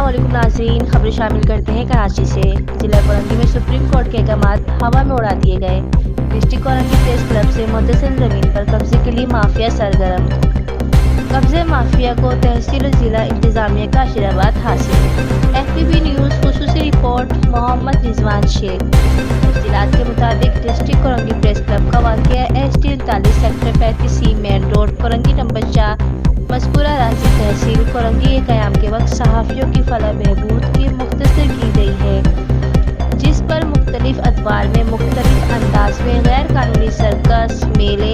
अस्सलाम वालेकुम नाज़रीन, खबरें शामिल करते हैं कराची से। जिला कोरंगी में सुप्रीम कोर्ट के अहकामात हवा में उड़ा दिए गए। डिस्ट्रिक्ट कोरंगी प्रेस क्लब से मुतसिल ज़मीन पर कब्जे के लिए माफिया सरगर्म। कब्जे माफिया को तहसील और जिला इंतजामिया का आशीर्वाद हासिल। FPB न्यूज़ खुसूसी रिपोर्ट मोहम्मद रिजवान शेख। तफसीलात के मुताबिक डिस्ट्रिक्ट कोरंगी प्रेस क्लब का वाक़या ST 39 sector 35C main road Korangi number 4 मज़कूरा राजी तहसील कोरंगी के क़याम के वक्त सहाफ़ियों की फलाह बहबूद की मुख्तसर की गई है, जिस पर मुख्तलिफ अदवार में मुख्तलिफ अंदाज में गैर कानूनी सर्कस, मेले,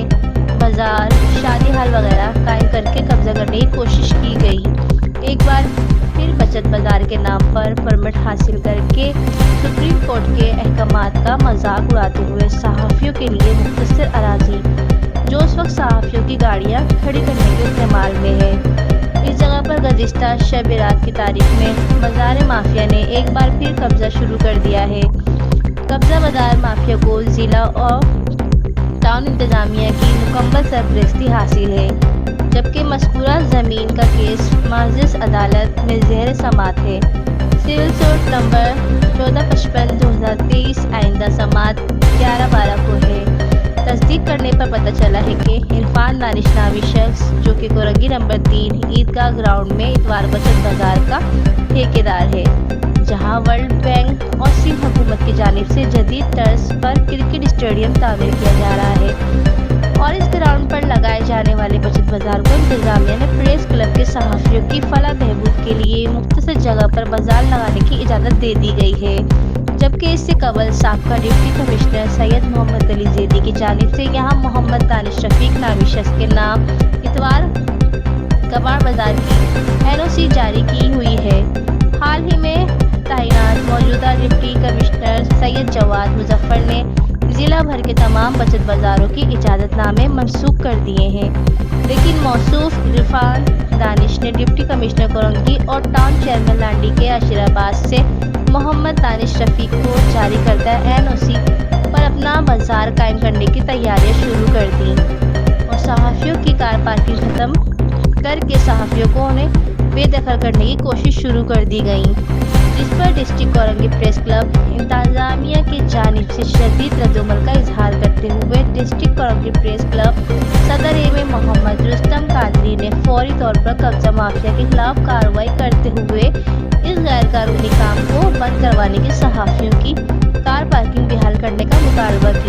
बाजार, शादी हाल वगैरह कायम करके कब्जा करने की कोशिश की गई। एक बार फिर बचत बाजार के नाम पर परमिट हासिल करके सुप्रीम कोर्ट के अहकामात का मजाक उड़ाते हुए सहाफ़ियों के लिए मुख्तसर अराज़ी, जो उस वक्त सहाफ़ियों की गाड़ियाँ खड़ी करने के इस्तेमाल में है, इस जगह पर गुज़िश्ता शब रात की तारीख में बाज़ार माफिया ने एक बार फिर कब्जा शुरू कर दिया है। कब्जा बाज़ार माफिया को ज़िला और टाउन इंतज़ामिया की मुकम्मल सरपरस्ती हासिल है, जबकि मज़कूरा ज़मीन का केस माजिस अदालत में ज़ेर समाअत है। सिविल सूट नंबर 1455/2023 आइंदा समाअत 11/12 को है। तस्दीक करने पर पता चला है कि इरफान दानिश नामी शख्स, जो कि कोरंगी नंबर 3 ईदगाह ग्राउंड में इतवार बचत बाजार का ठेकेदार है, जहां वर्ल्ड बैंक और सिंध हुकूमत की जानिब से जदीद तर्ज पर क्रिकेट स्टेडियम तामीर किया जा रहा है, और इस ग्राउंड पर लगाए जाने वाले बचत बाजार को इंतजामिया ने प्रेस क्लब के सहाफ़ियों की फलाह बहबूद के लिए मुख्तसर जगह पर बाजार लगाने की इजाज़त दे दी गई है, जबकि इससे कबल साबका डिप्टी कमिश्नर सैयद मोहम्मद अली ज़ैदी की जानिब से यहाँ मोहम्मद दानिश रफ़ीक नामी शख्स के नाम इतवार कबाड़ बाजार की NOC जारी की हुई है। हाल ही में तैनात मौजूदा डिप्टी कमिश्नर सैयद जवाद मुजफ्फर ने ज़िला भर के तमाम बचत बाज़ारों की इजाज़तनामे मनसूख कर दिए हैं, लेकिन मौसूफ इरफान दानिश ने डिप्टी कमिश्नर कोरंगी और टाउन चेयरमैन लांडी के आशीर्वाद से मोहम्मद दानिश रफ़ीक को जारी करता NOC पर अपना बाजार कायम करने की तैयारियां शुरू कर दी, और सहाफ़ियों की कार पार्किंग ख़त्म करके सहाफ़ियों को उन्हें बेदखल करने की कोशिश शुरू कर दी गई, जिस पर डिस्ट्रिक्ट कोरंगी प्रेस क्लब इंतज़ामिया की जानिब से शदीद रद्दमल का इजहार करते हुए डिस्ट्रिक्ट कोरंगी प्रेस क्लब सदर AM मोहम्मद रुस्तम कादरी ने फौरी तौर पर कब्जा माफिया के खिलाफ कार्रवाई करते हुए इस गैर कानूनी काम को बंद करवाने की सहाफ़ियों की कार पार्किंग बहाल करने का मुतालबा किया।